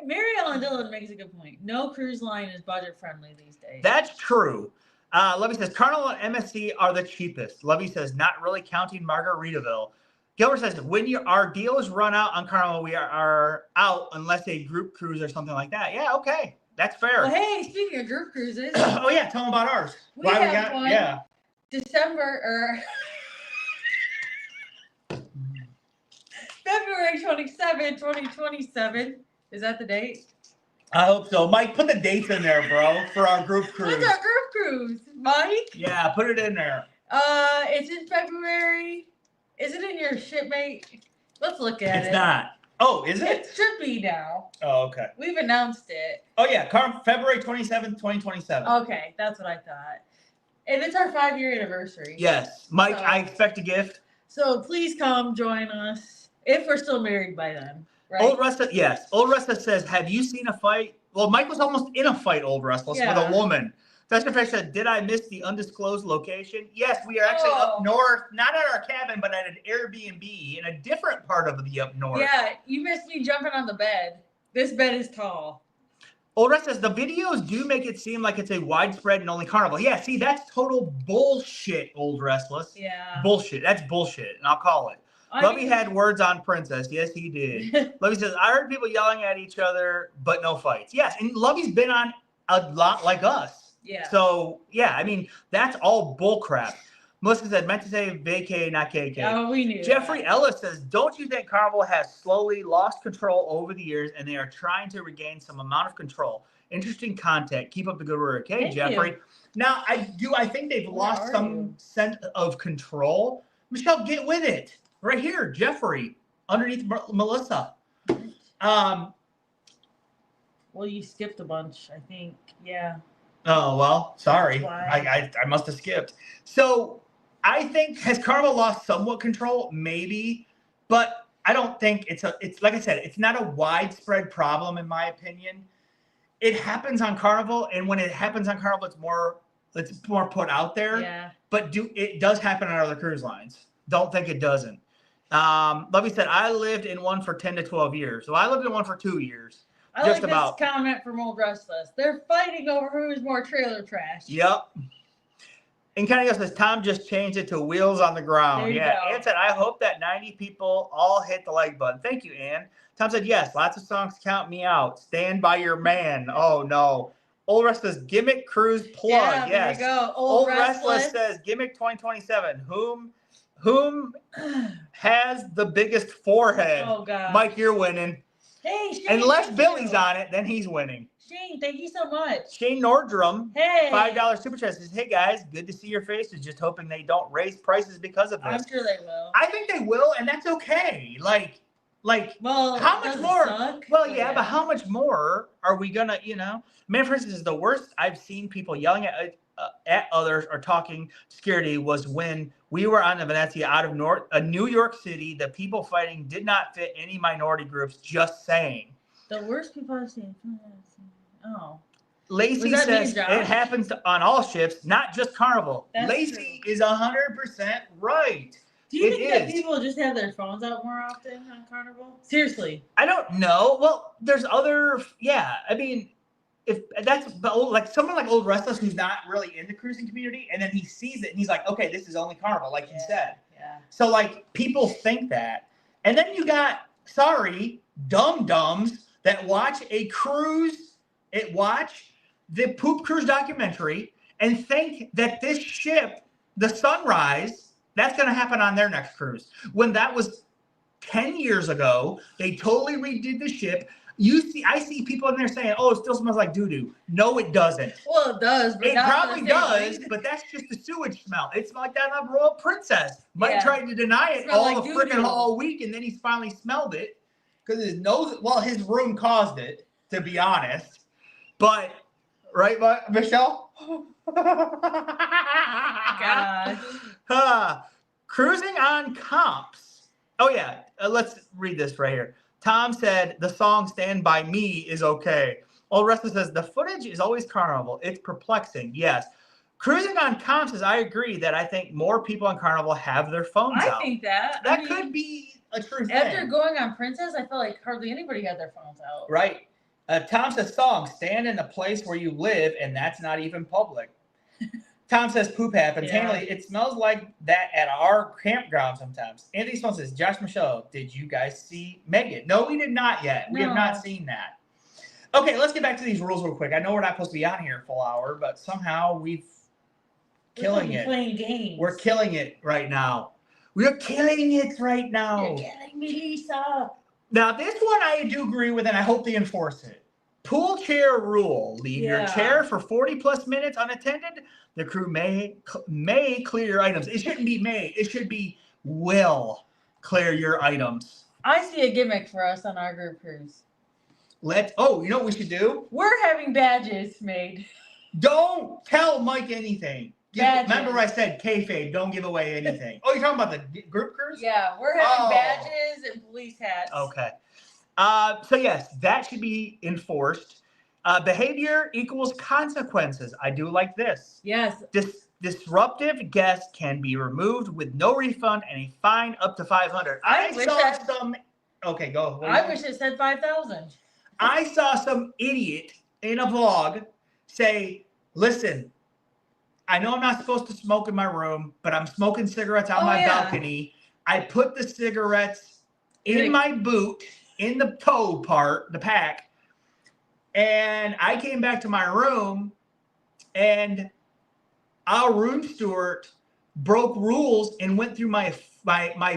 [SPEAKER 1] Mary Ellen Dillon makes a good point. No cruise line is budget friendly these days.
[SPEAKER 2] That's true. Lovey says, Carnival and MSC are the cheapest. Lovey says, not really counting Margaritaville. Gilbert says, when our deals run out on Carnival, we are out unless a group cruise or something like that. Yeah, okay. That's fair.
[SPEAKER 1] Well, hey, speaking of group cruises.
[SPEAKER 2] Oh, yeah. Tell them about ours.
[SPEAKER 1] We have one. Yeah. February 27, 2027. Is that the date?
[SPEAKER 2] I hope so. Mike, put the dates in there, bro, for our group cruise.
[SPEAKER 1] What's our group cruise, Mike?
[SPEAKER 2] Yeah, put it in there.
[SPEAKER 1] It's in February. Is it in your shipmate? Let's look at it.
[SPEAKER 2] It's not. Oh, is it?
[SPEAKER 1] It should be now.
[SPEAKER 2] Oh, okay.
[SPEAKER 1] We've announced it.
[SPEAKER 2] Oh, yeah. February 27th, 2027.
[SPEAKER 1] Okay, that's what I thought. And it's our 5-year anniversary.
[SPEAKER 2] Yes. Mike, I expect a gift.
[SPEAKER 1] So please come join us if we're still married by then. Right?
[SPEAKER 2] Old Rustless, yes. Old Rustless says, have you seen a fight? Well, Mike was almost in a fight, Old Rustless, with a woman. Dustin Fish said, did I miss the undisclosed location? Yes, we are actually up north, not at our cabin, but at an Airbnb in a different part of the up north.
[SPEAKER 1] Yeah, you missed me jumping on the bed. This bed is tall.
[SPEAKER 2] Old Russ says, the videos do make it seem like it's a widespread and only Carnival. Yeah, see, that's total bullshit, Old Restless.
[SPEAKER 1] Yeah.
[SPEAKER 2] Bullshit. That's bullshit, and I'll call it. Lovey had words on Princess. Yes, he did. Lovey says, I heard people yelling at each other, but no fights. Yes, and Lovey's been on a lot like us.
[SPEAKER 1] Yeah.
[SPEAKER 2] So, yeah, I mean, that's all bullcrap. Melissa said, meant to say vacay, not KK.
[SPEAKER 1] Oh, we knew
[SPEAKER 2] Jeffrey
[SPEAKER 1] that.
[SPEAKER 2] Ellis says, don't you think Carnival has slowly lost control over the years and they are trying to regain some amount of control? Interesting content. Keep up the good work. Hey,
[SPEAKER 1] Thank
[SPEAKER 2] Jeffrey.
[SPEAKER 1] You.
[SPEAKER 2] Now, I think they've lost some sense of control. Michelle, get with it. Right here, Jeffrey, underneath Melissa.
[SPEAKER 1] Well, you skipped a bunch, I think. Yeah.
[SPEAKER 2] Oh, well, sorry. I must have skipped. So I think, has Carnival lost somewhat control? Maybe. But I don't think it's like I said, it's not a widespread problem, in my opinion. It happens on Carnival, and when it happens on Carnival, it's more put out there.
[SPEAKER 1] Yeah.
[SPEAKER 2] But it does happen on other cruise lines. Don't think it doesn't. Lovey said, I lived in one for 10 to 12 years. So I lived in one for 2 years.
[SPEAKER 1] I like this comment from Old Restless. They're fighting over who's more trailer trash.
[SPEAKER 2] Yep. And Kenny says, Tom just changed it to wheels on the ground. Yeah. Ann said, I hope that 90 people all hit the like button. Thank you, Ann. Tom said, yes, lots of songs count me out. Stand by your man. Oh, no. Old Restless Gimmick Cruise plug.
[SPEAKER 1] Yeah,
[SPEAKER 2] yes.
[SPEAKER 1] There you go.
[SPEAKER 2] Old Restless says, Gimmick 2027. Whom has the biggest forehead?
[SPEAKER 1] Oh, God.
[SPEAKER 2] Mike, you're winning.
[SPEAKER 1] Hey, Shane.
[SPEAKER 2] Unless Billy's on it, then he's winning.
[SPEAKER 1] Shane, thank you so much.
[SPEAKER 2] Shane Nordrum,
[SPEAKER 1] hey.
[SPEAKER 2] $5 super chat says, hey, guys, good to see your faces. Just hoping they don't raise prices because of this.
[SPEAKER 1] I'm sure they will.
[SPEAKER 2] I think they will, and that's okay. Like,
[SPEAKER 1] well,
[SPEAKER 2] how much more?
[SPEAKER 1] Suck,
[SPEAKER 2] well, yeah, but how much more are we going to, Man, for instance, the worst I've seen people yelling at others or talking security was when we were on the Venezia out of New York City. The people fighting did not fit any minority groups, just saying.
[SPEAKER 1] The worst people I've seen. Oh.
[SPEAKER 2] Lacey says it happens on all ships, not just Carnival.
[SPEAKER 1] That's
[SPEAKER 2] Lacey is 100% right.
[SPEAKER 1] Do you think that people just have their phones out more often on Carnival? Seriously.
[SPEAKER 2] I don't know. Well, there's other, I mean, if that's like someone like Old Restless who's not really in the cruising community, and then he sees it and he's like, okay, this is only Carnival, like you said.
[SPEAKER 1] Yeah.
[SPEAKER 2] So like people think that. And then you got, dum-dums that watch the Poop Cruise documentary and think that this ship, the Sunrise, that's going to happen on their next cruise. When that was 10 years ago, they totally redid the ship. I see people in there saying, oh, it still smells like doo-doo. No, it doesn't.
[SPEAKER 1] Well, it does. But
[SPEAKER 2] it probably does, but that's just the sewage smell. It smells like that on Royal Princess. Mike tried to deny it all week, and then he finally smelled it because his nose, his room caused it, to be honest. But, right, Michelle?
[SPEAKER 1] God.
[SPEAKER 2] Cruising on comps. Oh, yeah. Let's read this right here. Tom said, the song Stand By Me is okay. Old Restless says, the footage is always Carnival. It's perplexing. Yes. Cruising on comps says, I agree that I think more people on Carnival have their phones out.
[SPEAKER 1] I think that.
[SPEAKER 2] That could be a true thing.
[SPEAKER 1] After going on Princess, I feel like hardly anybody had their phones out.
[SPEAKER 2] Right. Tom says, song, stand in the place where you live, and that's not even public. Tom says poop happens.
[SPEAKER 1] Yeah.
[SPEAKER 2] Hanley, it smells like that at our campground sometimes. Anthony Small says, Josh Michelle, did you guys see Megan? No, we did not yet. We have not seen that. Okay, let's get back to these rules real quick. I know we're not supposed to be on here a full hour, but somehow we're killing it.
[SPEAKER 1] Playing games.
[SPEAKER 2] We're killing it right now. We're killing it right now.
[SPEAKER 1] You're killing me, Lisa.
[SPEAKER 2] Now, this one I do agree with, and I hope they enforce it. Pool chair rule. Leave your chair for 40+ minutes unattended. The crew may clear your items. It shouldn't be may. It should be will clear your items.
[SPEAKER 1] I see a gimmick for us on our group cruise.
[SPEAKER 2] You know what we should do?
[SPEAKER 1] We're having badges made.
[SPEAKER 2] Don't tell Mike anything. Remember I said kayfabe, don't give away anything. Oh, you're talking about the group cruise?
[SPEAKER 1] Yeah, we're having badges and police hats.
[SPEAKER 2] Okay. So yes, that should be enforced. Behavior equals consequences. I do like this.
[SPEAKER 1] Yes.
[SPEAKER 2] Disruptive guests can be removed with no refund and a fine up to $500. I saw some. Okay, go.
[SPEAKER 1] I wish it said 5,000.
[SPEAKER 2] I saw some idiot in a vlog say, "Listen, I know I'm not supposed to smoke in my room, but I'm smoking cigarettes on my balcony. I put the cigarettes in my boot, in the toe part, the pack, and I came back to my room, and our room steward broke rules and went through my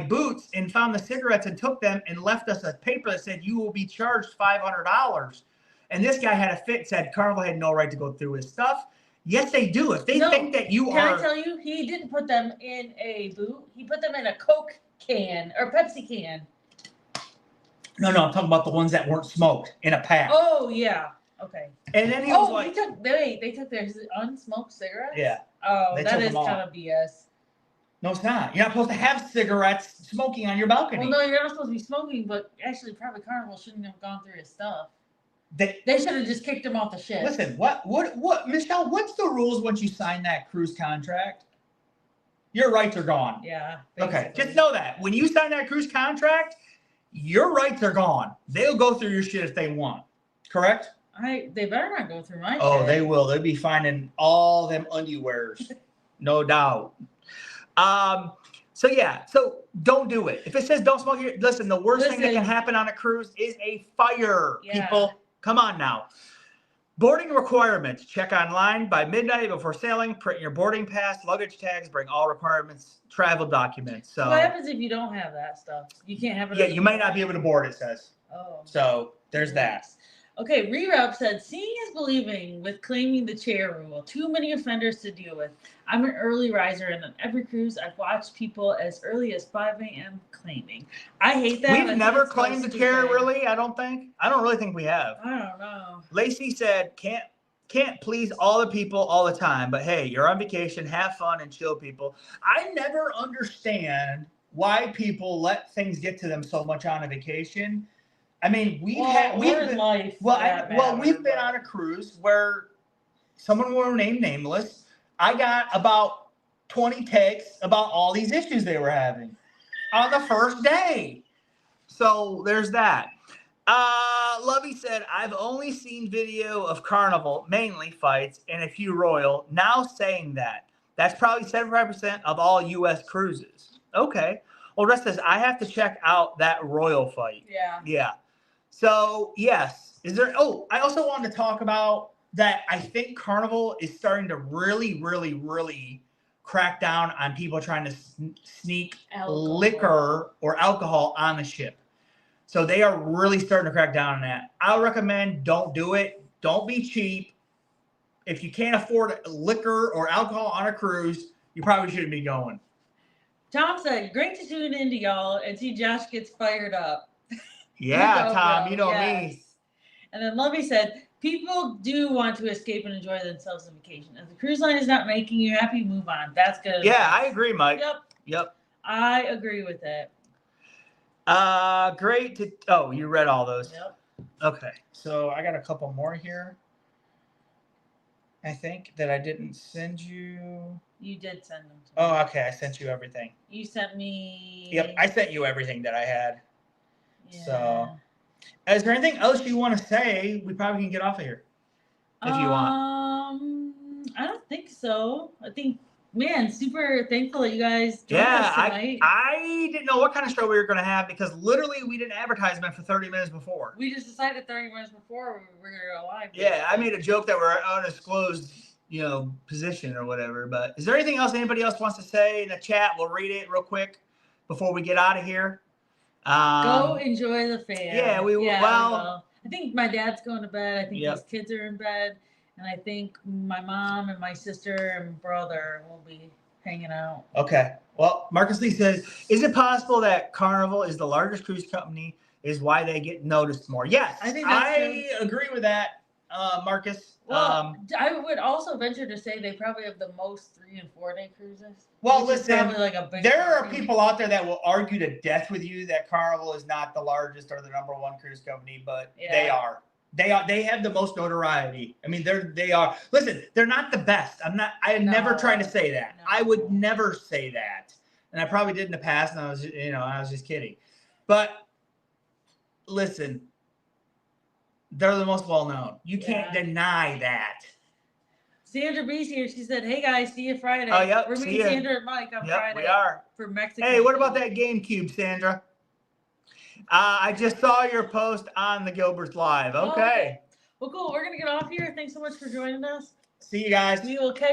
[SPEAKER 2] boots and found the cigarettes and took them and left us a paper that said you will be charged $500." And this guy had a fit, said Carnival had no right to go through his stuff. Yes, they do. If they think that you
[SPEAKER 1] Can I tell you, he didn't put them in a boot. He put them in a Coke can or Pepsi can.
[SPEAKER 2] No, I'm talking about the ones that weren't smoked in a pack.
[SPEAKER 1] Oh, yeah. Okay.
[SPEAKER 2] And then he was like...
[SPEAKER 1] They took their unsmoked cigarettes?
[SPEAKER 2] Yeah.
[SPEAKER 1] Oh, that is kind of BS.
[SPEAKER 2] No, it's not. You're not supposed to have cigarettes smoking on your balcony.
[SPEAKER 1] Well, no, you're not supposed to be smoking, but actually, probably Carnival shouldn't have gone through his stuff. They should have just kicked him off the ship.
[SPEAKER 2] Listen, what, Michelle, what's the rules once you sign that cruise contract? Your rights are gone.
[SPEAKER 1] Yeah.
[SPEAKER 2] Basically. Okay, just know that. When you sign that cruise contract, your rights are gone. They'll go through your shit if they want. Correct?
[SPEAKER 1] They better not go through my shit.
[SPEAKER 2] Oh, they will. They'll be finding all them underwears. No doubt. So yeah, so don't do it. If it says don't smoke, listen, the worst thing that can happen on a cruise is a fire, people. Come on now. Boarding requirements. Check online by midnight before sailing. Print your boarding pass, luggage tags, bring all requirements, travel documents. So
[SPEAKER 1] what happens if you don't have that stuff? You can't have it.
[SPEAKER 2] Yeah, you might not be able to board, it says.
[SPEAKER 1] Oh.
[SPEAKER 2] So there's that.
[SPEAKER 1] Okay, Reroute said, seeing is believing with claiming the chair rule. Too many offenders to deal with. I'm an early riser, and on every cruise, I've watched people as early as 5 a.m. claiming. I hate that.
[SPEAKER 2] We've never claimed the chair, really, I don't think. I don't really think we have.
[SPEAKER 1] I don't know.
[SPEAKER 2] Lacey said, can't please all the people all the time, but hey, you're on vacation, have fun and chill, people. I never understand why people let things get to them so much on a vacation. I mean, we've been on a cruise where someone will name nameless. I got about 20 texts about all these issues they were having on the first day. So there's that. Lovey said, I've only seen video of Carnival, mainly fights, and a few Royal. Now saying that. That's probably 75% of all U.S. cruises. Okay. Well, rest says, I have to check out that Royal fight.
[SPEAKER 1] Yeah.
[SPEAKER 2] Yeah. So, yes. I also wanted to talk about that. I think Carnival is starting to really, really, really crack down on people trying to sneak liquor or alcohol on the ship. So they are really starting to crack down on that. I would recommend don't do it. Don't be cheap. If you can't afford liquor or alcohol on a cruise, you probably shouldn't be going.
[SPEAKER 1] Tom said, great to tune into y'all and see Josh gets fired up.
[SPEAKER 2] Yeah, Tom, you know me.
[SPEAKER 1] And then Lovey said, people do want to escape and enjoy themselves on vacation. If the cruise line is not making you happy, move on. That's good.
[SPEAKER 2] Yeah, I agree, Mike.
[SPEAKER 1] Yep. I agree with that.
[SPEAKER 2] Great to you read all those.
[SPEAKER 1] Yep.
[SPEAKER 2] Okay. So I got a couple more here. I think that I didn't send you.
[SPEAKER 1] You did send them to me.
[SPEAKER 2] Oh, okay. I sent you everything.
[SPEAKER 1] You sent me.
[SPEAKER 2] Yep, I sent you everything that I had.
[SPEAKER 1] Yeah.
[SPEAKER 2] So, is there anything else you want to say? We probably can get off of here if you want.
[SPEAKER 1] I don't think so. I think, man, super thankful that you guys joined us tonight.
[SPEAKER 2] I didn't know what kind of show we were going to have because literally we did an advertisement for 30 minutes before.
[SPEAKER 1] We just decided 30 minutes before we were going to go live.
[SPEAKER 2] Yeah, I made a joke that we're undisclosed, position or whatever. But is there anything else anybody else wants to say in the chat? We'll read it real quick before we get out of here.
[SPEAKER 1] Go enjoy the fan.
[SPEAKER 2] Yeah, we will. Well,
[SPEAKER 1] I think my dad's going to bed. I think his kids are in bed. And I think my mom and my sister and brother will be hanging out.
[SPEAKER 2] Okay. Well, Marcus Lee says, is it possible that Carnival is the largest cruise company is why they get noticed more? Yes, I agree with that, Marcus.
[SPEAKER 1] Well, I would also venture to say they probably have the most 3 and 4 day cruises.
[SPEAKER 2] Well,
[SPEAKER 1] which is
[SPEAKER 2] listen,
[SPEAKER 1] probably like a big
[SPEAKER 2] there are
[SPEAKER 1] party.
[SPEAKER 2] people out there that will argue to death with you that Carnival is not the largest or the #1 cruise company, but they are. They have the most notoriety. I mean, they are. Listen, they're not the best. I never trying to say that.
[SPEAKER 1] No.
[SPEAKER 2] I would never say that. And I probably did in the past, and I was just kidding. But listen, they're the most well known. You can't deny that.
[SPEAKER 1] Sandra B's here. She said, "Hey guys, see you Friday."
[SPEAKER 2] Oh, yep.
[SPEAKER 1] We're meeting Sandra and Mike on Friday.
[SPEAKER 2] We are.
[SPEAKER 1] For Mexico.
[SPEAKER 2] Hey, what about that GameCube, Sandra? I just saw your post on the Gilbert's Live. Okay.
[SPEAKER 1] Well, cool. We're going to get off here. Thanks so much for joining us.
[SPEAKER 2] See you guys.
[SPEAKER 1] We will catch